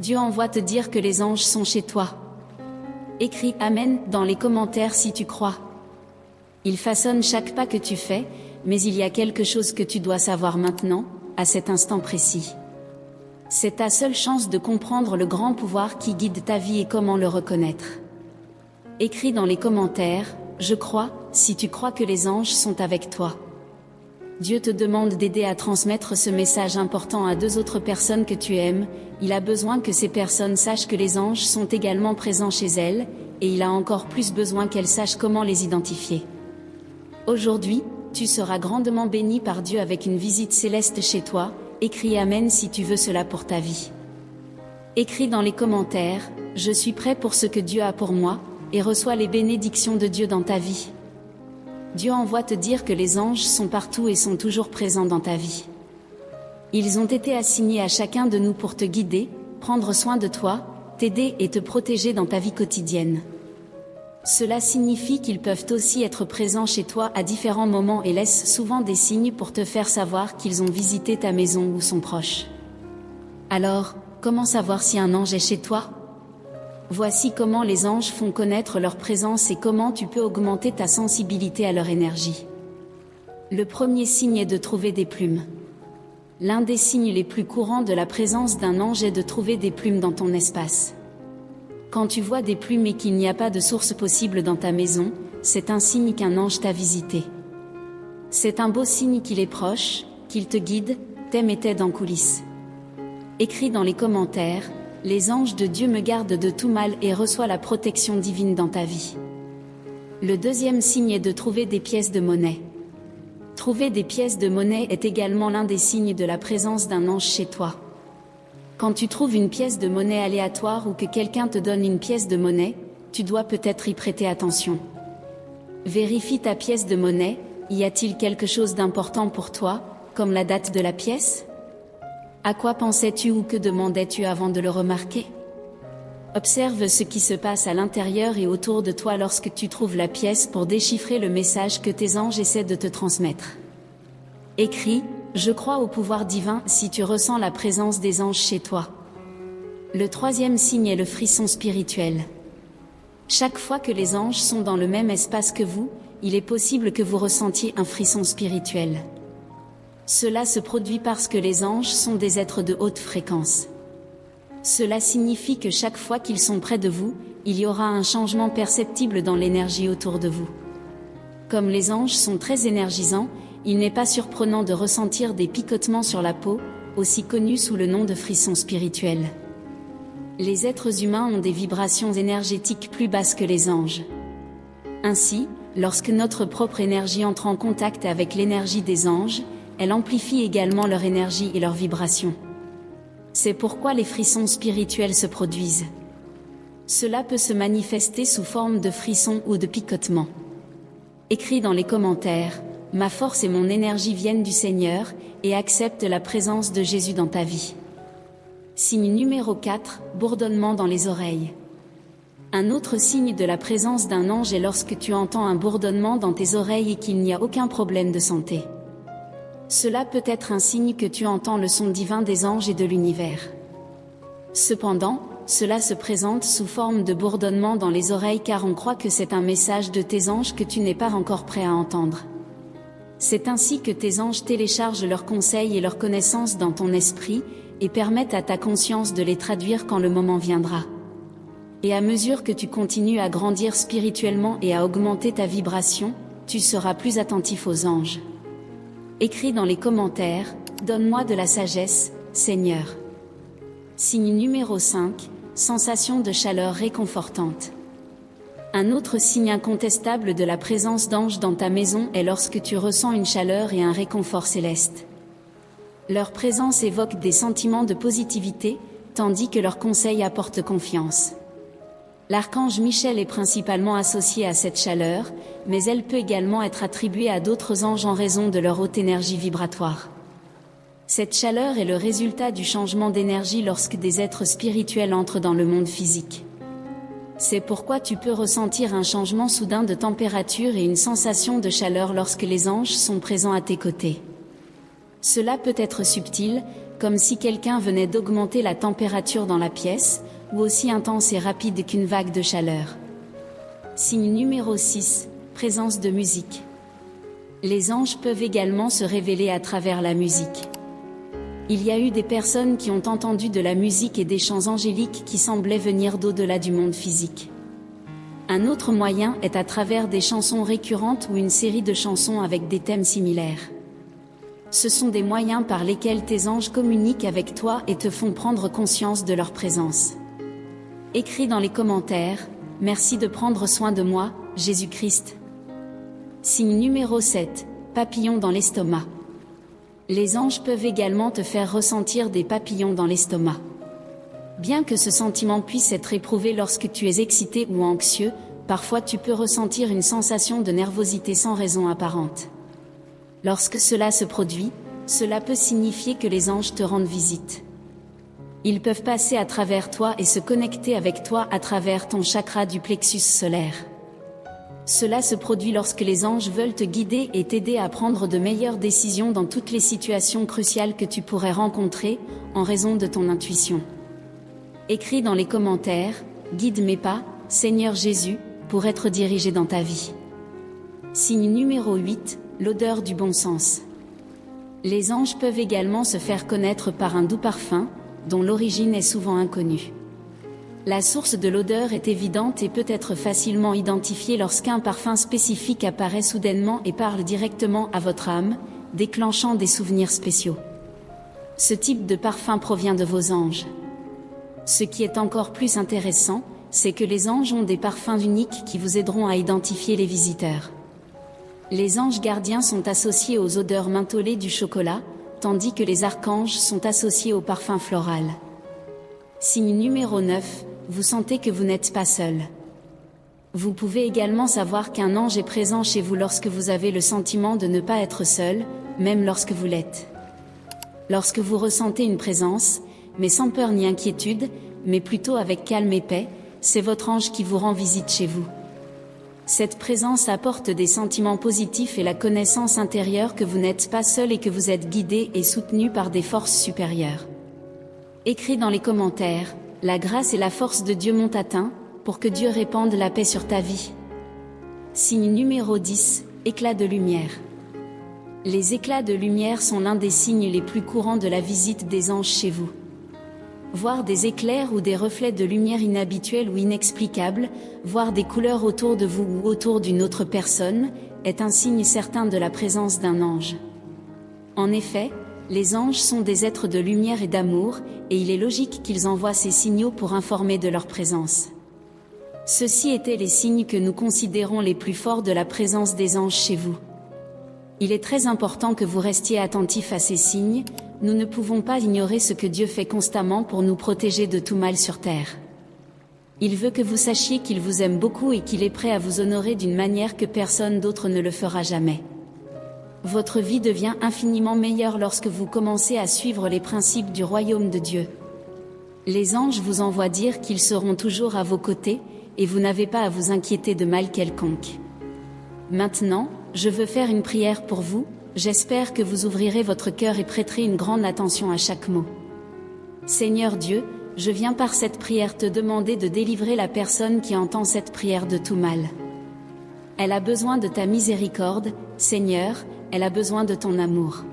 Dieu envoie te dire que les anges sont chez toi. Écris Amen dans les commentaires si tu crois. Il façonne chaque pas que tu fais, mais il y a quelque chose que tu dois savoir maintenant, à cet instant précis. C'est ta seule chance de comprendre le grand pouvoir qui guide ta vie et comment le reconnaître. Écris dans les commentaires, je crois, si tu crois que les anges sont avec toi. Dieu te demande d'aider à transmettre ce message important à 2 autres personnes que tu aimes. Il a besoin que ces personnes sachent que les anges sont également présents chez elles, et il a encore plus besoin qu'elles sachent comment les identifier. Aujourd'hui, tu seras grandement béni par Dieu avec une visite céleste chez toi. Écris Amen si tu veux cela pour ta vie. Écris dans les commentaires, je suis prêt pour ce que Dieu a pour moi, et reçois les bénédictions de Dieu dans ta vie. Dieu envoie te dire que les anges sont partout et sont toujours présents dans ta vie. Ils ont été assignés à chacun de nous pour te guider, prendre soin de toi, t'aider et te protéger dans ta vie quotidienne. Cela signifie qu'ils peuvent aussi être présents chez toi à différents moments et laissent souvent des signes pour te faire savoir qu'ils ont visité ta maison ou sont proches. Alors, comment savoir si un ange est chez toi ? Voici comment les anges font connaître leur présence et comment tu peux augmenter ta sensibilité à leur énergie. Le premier signe est de trouver des plumes. L'un des signes les plus courants de la présence d'un ange est de trouver des plumes dans ton espace. Quand tu vois des plumes et qu'il n'y a pas de source possible dans ta maison, c'est un signe qu'un ange t'a visité. C'est un beau signe qu'il est proche, qu'il te guide, t'aime et t'aide en coulisses. Écris dans les commentaires, les anges de Dieu me gardent de tout mal et reçois la protection divine dans ta vie. Le deuxième signe est de trouver des pièces de monnaie. Trouver des pièces de monnaie est également l'un des signes de la présence d'un ange chez toi. Quand tu trouves une pièce de monnaie aléatoire ou que quelqu'un te donne une pièce de monnaie, tu dois peut-être y prêter attention. Vérifie ta pièce de monnaie, y a-t-il quelque chose d'important pour toi, comme la date de la pièce ? À quoi pensais-tu ou que demandais-tu avant de le remarquer ? Observe ce qui se passe à l'intérieur et autour de toi lorsque tu trouves la pièce pour déchiffrer le message que tes anges essaient de te transmettre. Écris, je crois au pouvoir divin si tu ressens la présence des anges chez toi. Le troisième signe est le frisson spirituel. Chaque fois que les anges sont dans le même espace que vous, il est possible que vous ressentiez un frisson spirituel. Cela se produit parce que les anges sont des êtres de haute fréquence. Cela signifie que chaque fois qu'ils sont près de vous, il y aura un changement perceptible dans l'énergie autour de vous. Comme les anges sont très énergisants, il n'est pas surprenant de ressentir des picotements sur la peau, aussi connus sous le nom de frissons spirituels. Les êtres humains ont des vibrations énergétiques plus basses que les anges. Ainsi, lorsque notre propre énergie entre en contact avec l'énergie des anges, elle amplifie également leur énergie et leur vibration. C'est pourquoi les frissons spirituels se produisent. Cela peut se manifester sous forme de frissons ou de picotements. Écris dans les commentaires, ma force et mon énergie viennent du Seigneur, et accepte la présence de Jésus dans ta vie. Signe numéro 4, bourdonnement dans les oreilles. Un autre signe de la présence d'un ange est lorsque tu entends un bourdonnement dans tes oreilles et qu'il n'y a aucun problème de santé. Cela peut être un signe que tu entends le son divin des anges et de l'univers. Cependant, cela se présente sous forme de bourdonnement dans les oreilles car on croit que c'est un message de tes anges que tu n'es pas encore prêt à entendre. C'est ainsi que tes anges téléchargent leurs conseils et leurs connaissances dans ton esprit, et permettent à ta conscience de les traduire quand le moment viendra. Et à mesure que tu continues à grandir spirituellement et à augmenter ta vibration, tu seras plus attentif aux anges. Écris dans les commentaires, donne-moi de la sagesse, Seigneur. Signe numéro 5, sensation de chaleur réconfortante. Un autre signe incontestable de la présence d'anges dans ta maison est lorsque tu ressens une chaleur et un réconfort céleste. Leur présence évoque des sentiments de positivité, tandis que leurs conseils apportent confiance. L'archange Michel est principalement associé à cette chaleur, mais elle peut également être attribuée à d'autres anges en raison de leur haute énergie vibratoire. Cette chaleur est le résultat du changement d'énergie lorsque des êtres spirituels entrent dans le monde physique. C'est pourquoi tu peux ressentir un changement soudain de température et une sensation de chaleur lorsque les anges sont présents à tes côtés. Cela peut être subtil, comme si quelqu'un venait d'augmenter la température dans la pièce, ou aussi intense et rapide qu'une vague de chaleur. Signe numéro 6, présence de musique. Les anges peuvent également se révéler à travers la musique. Il y a eu des personnes qui ont entendu de la musique et des chants angéliques qui semblaient venir d'au-delà du monde physique. Un autre moyen est à travers des chansons récurrentes ou une série de chansons avec des thèmes similaires. Ce sont des moyens par lesquels tes anges communiquent avec toi et te font prendre conscience de leur présence. Écris dans les commentaires, merci de prendre soin de moi, Jésus-Christ. Signe numéro 7, papillons dans l'estomac. Les anges peuvent également te faire ressentir des papillons dans l'estomac. Bien que ce sentiment puisse être éprouvé lorsque tu es excité ou anxieux, parfois tu peux ressentir une sensation de nervosité sans raison apparente. Lorsque cela se produit, cela peut signifier que les anges te rendent visite. Ils peuvent passer à travers toi et se connecter avec toi à travers ton chakra du plexus solaire. Cela se produit lorsque les anges veulent te guider et t'aider à prendre de meilleures décisions dans toutes les situations cruciales que tu pourrais rencontrer, en raison de ton intuition. Écris dans les commentaires, guide mes pas, Seigneur Jésus, pour être dirigé dans ta vie. Signe numéro 8, l'odeur du bon sens. Les anges peuvent également se faire connaître par un doux parfum, dont l'origine est souvent inconnue. La source de l'odeur est évidente et peut être facilement identifiée lorsqu'un parfum spécifique apparaît soudainement et parle directement à votre âme, déclenchant des souvenirs spéciaux. Ce type de parfum provient de vos anges. Ce qui est encore plus intéressant, c'est que les anges ont des parfums uniques qui vous aideront à identifier les visiteurs. Les anges gardiens sont associés aux odeurs mentholées du chocolat, tandis que les archanges sont associés au parfum floral. Signe numéro 9, vous sentez que vous n'êtes pas seul. Vous pouvez également savoir qu'un ange est présent chez vous lorsque vous avez le sentiment de ne pas être seul, même lorsque vous l'êtes. Lorsque vous ressentez une présence, mais sans peur ni inquiétude, mais plutôt avec calme et paix, c'est votre ange qui vous rend visite chez vous. Cette présence apporte des sentiments positifs et la connaissance intérieure que vous n'êtes pas seul et que vous êtes guidé et soutenu par des forces supérieures. Écris dans les commentaires, la grâce et la force de Dieu m'ont atteint, pour que Dieu répande la paix sur ta vie. Signe numéro 10, éclat de lumière. Les éclats de lumière sont l'un des signes les plus courants de la visite des anges chez vous. Voir des éclairs ou des reflets de lumière inhabituels ou inexplicables, voir des couleurs autour de vous ou autour d'une autre personne, est un signe certain de la présence d'un ange. En effet, les anges sont des êtres de lumière et d'amour, et il est logique qu'ils envoient ces signaux pour informer de leur présence. Ceux-ci étaient les signes que nous considérons les plus forts de la présence des anges chez vous. Il est très important que vous restiez attentifs à ces signes, nous ne pouvons pas ignorer ce que Dieu fait constamment pour nous protéger de tout mal sur terre. Il veut que vous sachiez qu'il vous aime beaucoup et qu'il est prêt à vous honorer d'une manière que personne d'autre ne le fera jamais. Votre vie devient infiniment meilleure lorsque vous commencez à suivre les principes du royaume de Dieu. Les anges vous envoient dire qu'ils seront toujours à vos côtés, et vous n'avez pas à vous inquiéter de mal quelconque. Maintenant, je veux faire une prière pour vous, j'espère que vous ouvrirez votre cœur et prêterez une grande attention à chaque mot. Seigneur Dieu, je viens par cette prière te demander de délivrer la personne qui entend cette prière de tout mal. Elle a besoin de ta miséricorde, Seigneur, elle a besoin de ton amour.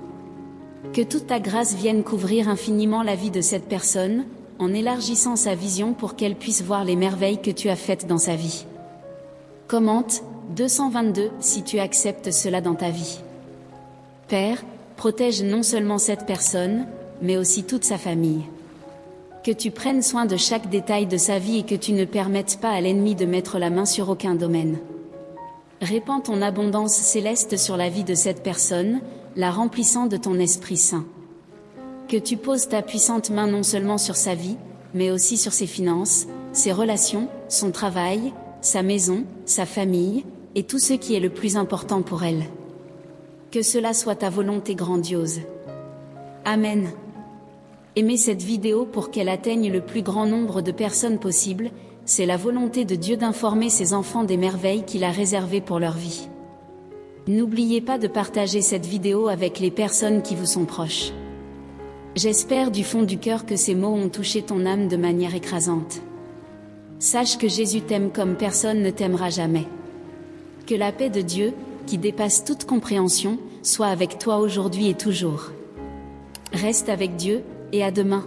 Que toute ta grâce vienne couvrir infiniment la vie de cette personne, en élargissant sa vision pour qu'elle puisse voir les merveilles que tu as faites dans sa vie. Commente, 222, si tu acceptes cela dans ta vie. Père, protège non seulement cette personne, mais aussi toute sa famille. Que tu prennes soin de chaque détail de sa vie et que tu ne permettes pas à l'ennemi de mettre la main sur aucun domaine. Répands ton abondance céleste sur la vie de cette personne, la remplissant de ton Esprit Saint. Que tu poses ta puissante main non seulement sur sa vie, mais aussi sur ses finances, ses relations, son travail, sa maison, sa famille, et tout ce qui est le plus important pour elle. Que cela soit ta volonté grandiose. Amen. Aimez cette vidéo pour qu'elle atteigne le plus grand nombre de personnes possible, c'est la volonté de Dieu d'informer ses enfants des merveilles qu'il a réservées pour leur vie. N'oubliez pas de partager cette vidéo avec les personnes qui vous sont proches. J'espère du fond du cœur que ces mots ont touché ton âme de manière écrasante. Sache que Jésus t'aime comme personne ne t'aimera jamais. Que la paix de Dieu, qui dépasse toute compréhension, soit avec toi aujourd'hui et toujours. Reste avec Dieu, et à demain.